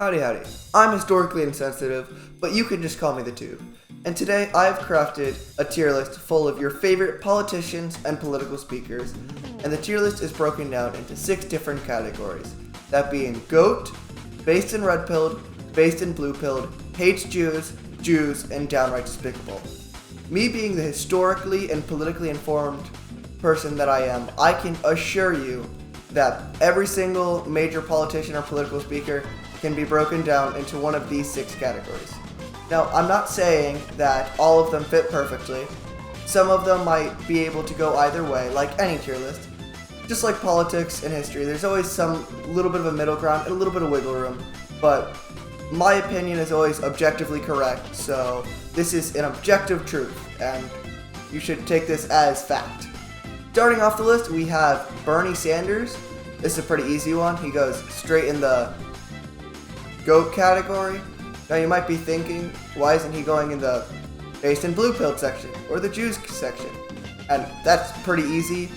Howdy howdy. I'm historically insensitive, but you can just call me the Tube. And today I have crafted a tier list full of your favorite politicians and political speakers, and the tier list is broken down into 6 different categories. That being GOAT, based in red pilled, based in blue pilled, hates Jews, and downright despicable. Me being the historically and politically informed person that I am, I can assure you that every single major politician or political speaker can be broken down into one of these 6 categories. Now, I'm not saying that all of them fit perfectly. Some of them might be able to go either way, like any tier list. Just like politics and history, there's always some little bit of a middle ground and a little bit of wiggle room, but my opinion is always objectively correct, so this is an objective truth, and you should take this as fact. Starting off the list, we have Bernie Sanders. This is a pretty easy one. He goes straight in the GOAT category. Now you might be thinking, why isn't he going in the based in blue pilled section or the Jews section? And that's pretty easy.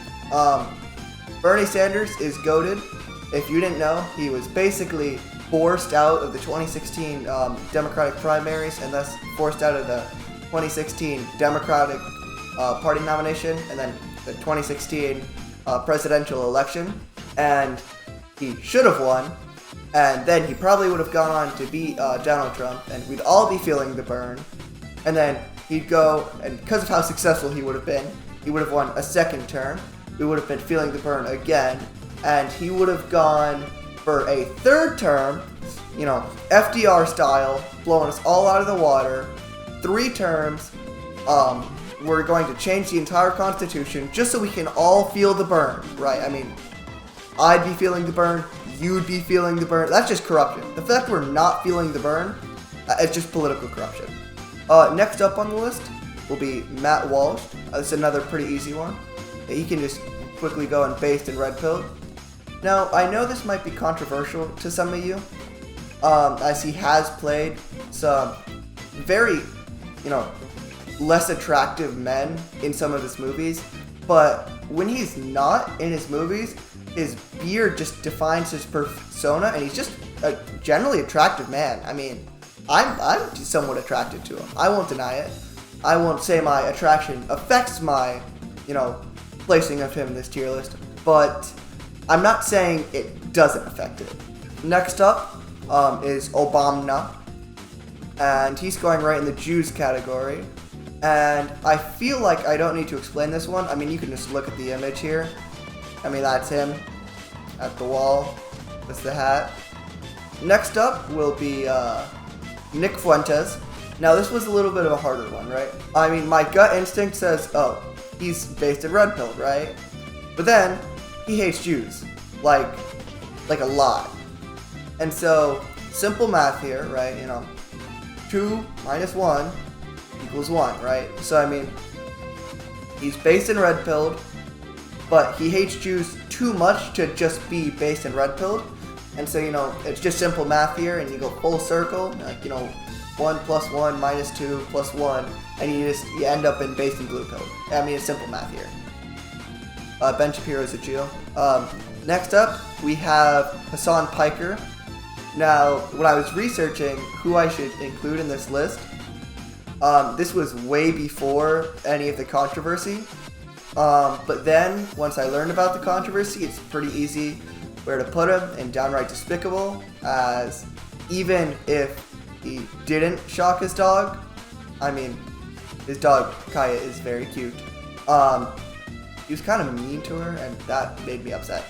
Bernie Sanders is goated. If you didn't know, he was basically forced out of the 2016 Democratic primaries and thus forced out of the 2016 Democratic Party nomination and then the 2016 presidential election. And he should have won. And then he probably would have gone on to beat Donald Trump, and we'd all be feeling the burn. And then he'd go, and because of how successful he would have been, he would have won a second term. We would have been feeling the burn again, and he would have gone for a third term, FDR style, blowing us all out of the water. 3 terms. We're going to change the entire Constitution just so we can all feel the burn, right? I mean, I'd be feeling the burn. You'd be feeling the burn. That's just corruption. The fact we're not feeling the burn, it's just political corruption. Next up on the list will be Matt Walsh. This is another pretty easy one. He can just quickly go and based in red pill. Now, I know this might be controversial to some of you, as he has played some very, less attractive men in some of his movies, but when he's not in his movies, his beard just defines his persona, and he's just a generally attractive man. I mean, I'm somewhat attracted to him. I won't deny it. I won't say my attraction affects my, placing of him in this tier list, but I'm not saying it doesn't affect it. Next up is Obama, and he's going right in the Jews category. And I feel like I don't need to explain this one. I mean, you can just look at the image here. I mean, that's him at the wall. That's the hat. Next up will be Nick Fuentes. Now, this was a little bit of a harder one, right? I mean, my gut instinct says, oh, he's based in red pill, right? But then, he hates Jews. Like a lot. And so, simple math here, right? 2 minus 1 equals 1, right? So, I mean, he's based in red pilled, but he hates Jews too much to just be based in red pilled. And so, it's just simple math here, and you go full circle, 1 plus 1 minus 2 plus 1, and you end up in based in blue pilled. I mean, it's simple math here. Ben Shapiro is a Jew. Next up, we have Hassan Piker. Now, when I was researching who I should include in this list, this was way before any of the controversy. But then, once I learned about the controversy, it's pretty easy where to put him, and downright despicable, as even if he didn't shock his dog, I mean, his dog, Kaya, is very cute. He was kind of mean to her, and that made me upset.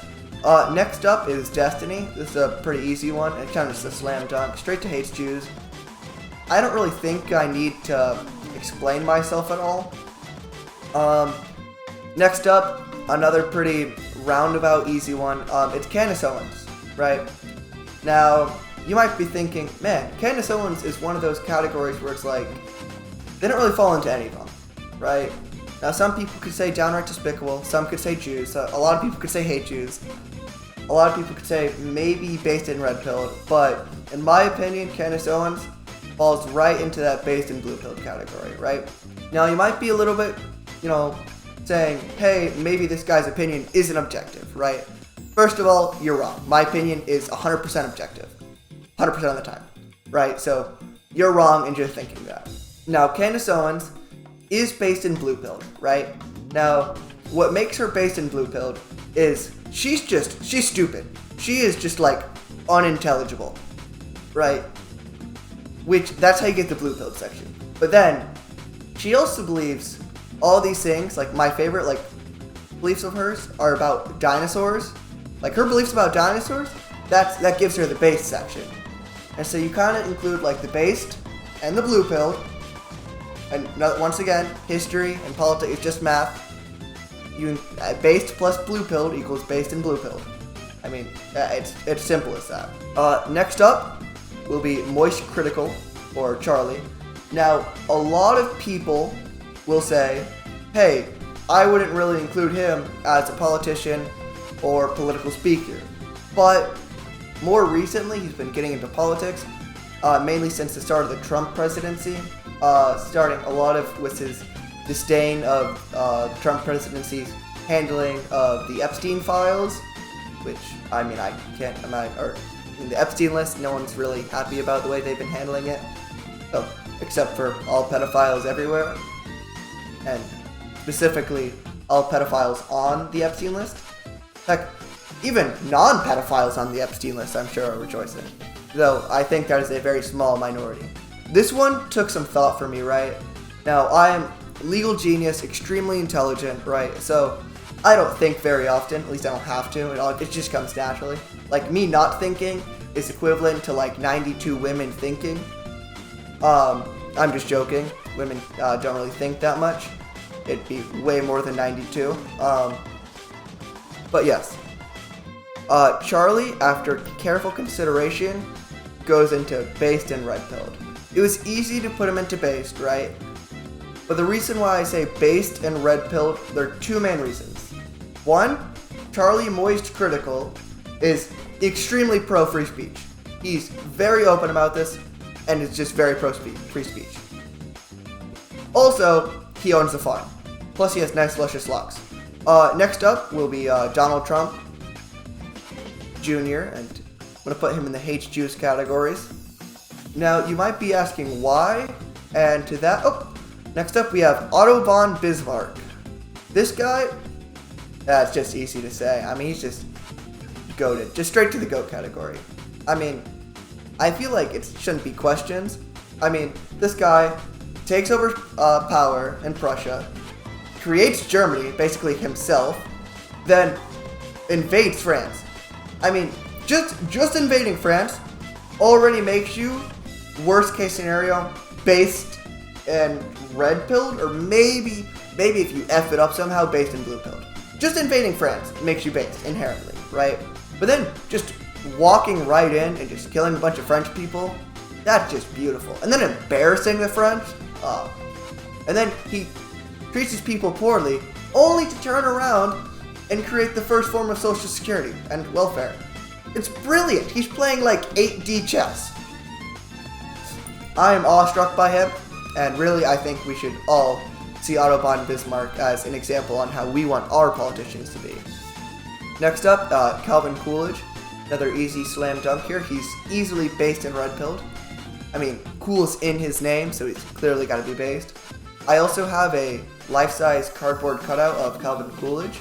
Next up is Destiny. This is a pretty easy one. It's kind of just a slam dunk. Straight to hates Jews. I don't really think I need to explain myself at all. Next up, another pretty roundabout easy one. It's Candace Owens, right? Now, you might be thinking, man, Candace Owens is one of those categories where it's like, they don't really fall into any of them, right? Now, some people could say downright despicable, some could say Jews, a lot of people could say hate Jews, a lot of people could say maybe based in red pilled, but in my opinion, Candace Owens falls right into that based in blue pilled category, right? Now, you might be a little bit, saying, hey, maybe this guy's opinion isn't objective, right? First of all, you're wrong. My opinion is 100% objective. 100% of the time, right? So you're wrong in just thinking that. Now, Candace Owens is based in Blue Pilled, right? Now, what makes her based in Blue Pilled is she's stupid. She is just like unintelligible, right? Which, that's how you get the Blue Pilled section. But then, she also believes all these things, like my favorite, like, beliefs of hers are about dinosaurs. Like, her beliefs about dinosaurs, that gives her the based section. And so you kind of include, like, the based and the Blue Pilled. And once again, history and politics is just math. Based plus Blue Pilled equals based and Blue Pilled. I mean, it's simple as that. Next up will be Moist Critical, or Charlie. Now, a lot of people will say, hey, I wouldn't really include him as a politician or political speaker. But more recently, he's been getting into politics, mainly since the start of the Trump presidency, starting a lot of with his disdain of Trump presidency's handling of the Epstein files, which, I mean, I can't imagine, or in the Epstein list, no one's really happy about the way they've been handling it, except for all pedophiles everywhere, and specifically all pedophiles on the Epstein list. Heck, even non-pedophiles on the Epstein list, I'm sure, are rejoicing, though I think that is a very small minority. This one took some thought for me, right? Now, I am legal genius, extremely intelligent, right? So I don't think very often, at least I don't have to, it just comes naturally. Like, me not thinking is equivalent to like 92 women thinking. I'm just joking, women don't really think that much. It'd be way more than 92. But yes, Charlie, after careful consideration, goes into based and red pilled. It was easy to put him into based, right? But the reason why I say based and red pilled, there are two main reasons. One, Charlie Moist Critical is extremely pro free speech. He's very open about this, and is just very pro free speech. Also, he owns the farm. Plus, he has nice, luscious locks. Next up will be Donald Trump Jr., and I'm going to put him in the H-Juice categories. Now, you might be asking why, and to that, next up we have Otto von Bismarck. This guy, that's just easy to say. I mean, he's just goated, just straight to the GOAT category. I mean, I feel like it shouldn't be questions. I mean, this guy takes over power in Prussia, creates Germany, basically himself, then invades France. I mean, just invading France already makes you, worst case scenario, based and red pilled, or maybe if you F it up somehow, based and blue pilled. Just invading France makes you based inherently, right? But then just walking right in and just killing a bunch of French people, that's just beautiful. And then embarrassing the French, and then he treats his people poorly, only to turn around and create the first form of social security and welfare. It's brilliant. He's playing like 8D chess. I am awestruck by him, and really I think we should all see Otto von Bismarck as an example on how we want our politicians to be. Next up, Calvin Coolidge. Another easy slam dunk here. He's easily based and red-pilled. I mean, cool's in his name, so he's clearly got to be based. I also have a life-size cardboard cutout of Calvin Coolidge,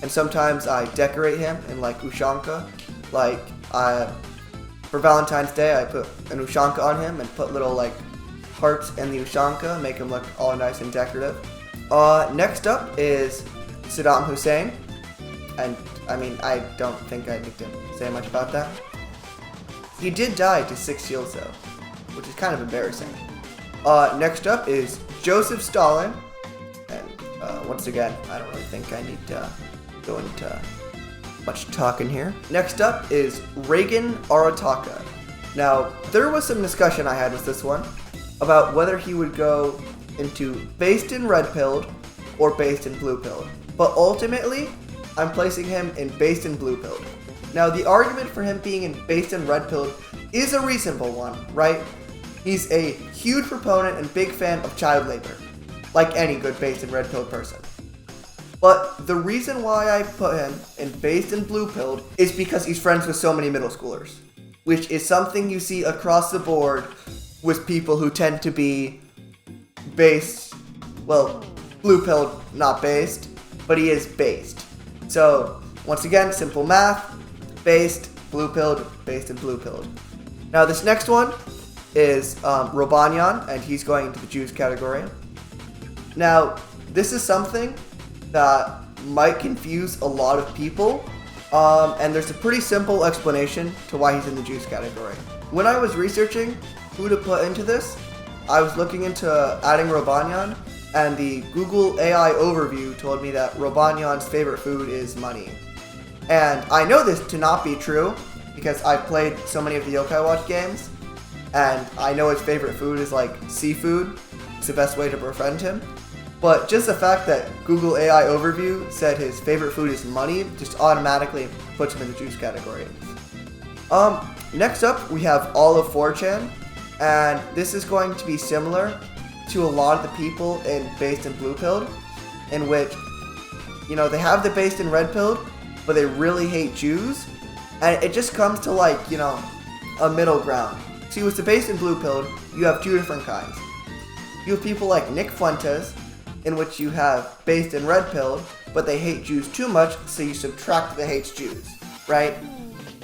and sometimes I decorate him in like Ushanka. Like, for Valentine's Day, I put an Ushanka on him and put little like hearts in the Ushanka, make him look all nice and decorative. Next up is Saddam Hussein, and I mean, I don't think I need to say much about that. He did die to 6 shields though, which is kind of embarrassing. Next up is Joseph Stalin, and once again, I don't really think I need to go into much talking here. Next up is Reagan Arataka. Now, there was some discussion I had with this one about whether he would go into based in red-pilled or based in blue-pilled. But ultimately, I'm placing him in based in blue-pilled. Now, the argument for him being in based in red-pilled is a reasonable one, right? He's a huge proponent and big fan of child labor, like any good based in red-pilled person. But the reason why I put him in based and blue-pilled is because he's friends with so many middle schoolers. which is something you see across the board with people who tend to be based, well, blue-pilled, not based, but he is based. So, once again, simple math, based, blue-pilled, based, and blue-pilled. Now, this next one is Robanyan, and he's going into the Jews category. Now, this is something that might confuse a lot of people, and there's a pretty simple explanation to why he's in the Jews category. When I was researching who to put into this, I was looking into adding Robanyan, and the Google AI overview told me that Robanyan's favorite food is money. And I know this to not be true, because I've played so many of the Yokai Watch games, and I know his favorite food is like seafood. It's the best way to befriend him. But just the fact that Google AI Overview said his favorite food is money just automatically puts him in the Jews category. Next up, we have all of 4chan, and this is going to be similar to a lot of the people in Based and Blue-pilled, in which, you know, they have the Based and Red-pilled, but they really hate Jews, and it just comes to like, you know, a middle ground. See, with the Based and Blue-pilled, you have two different kinds. You have people like Nick Fuentes, in which you have Based and Red-pilled, but they hate Jews too much, so you subtract the hates Jews, right?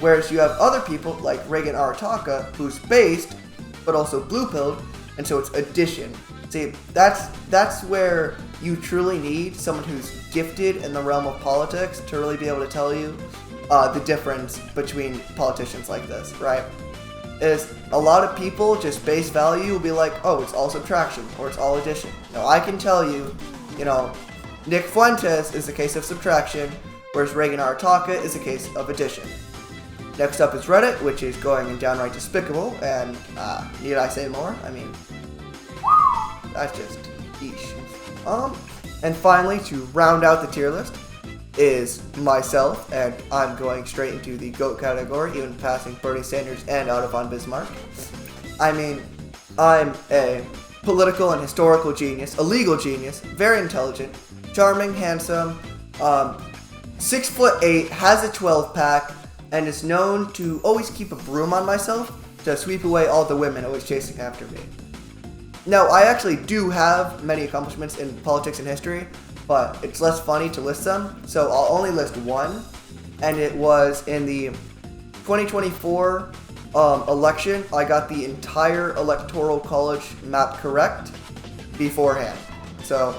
Whereas you have other people like Reagan Arataka, who's based, but also blue-pilled, and so it's addition. See, that's where you truly need someone who's gifted in the realm of politics to really be able to tell you the difference between politicians like this, right? Is a lot of people just base value will be like, oh, it's all subtraction or it's all addition. Now I can tell you, you know, Nick Fuentes is a case of subtraction, whereas Reagan Arataka is a case of addition. Next up is Reddit, which is going and downright despicable, and need I say more? I mean, that's just eesh. And finally, to round out the tier list is myself, and I'm going straight into the GOAT category, even passing Bernie Sanders and Otto von Bismarck. I mean, I'm a political and historical genius, a legal genius, very intelligent, charming, handsome, 6'8", has a 12-pack, and is known to always keep a broom on myself to sweep away all the women always chasing after me. Now, I actually do have many accomplishments in politics and history, but it's less funny to list them, so I'll only list one, and it was in the 2024 election. I got the entire Electoral College map correct beforehand, so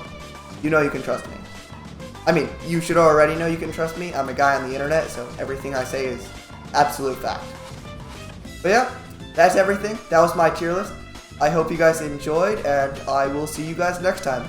you know you can trust me. I mean, you should already know you can trust me. I'm a guy on the internet, so everything I say is absolute fact. But yeah, that's everything. That was my tier list. I hope you guys enjoyed, and I will see you guys next time.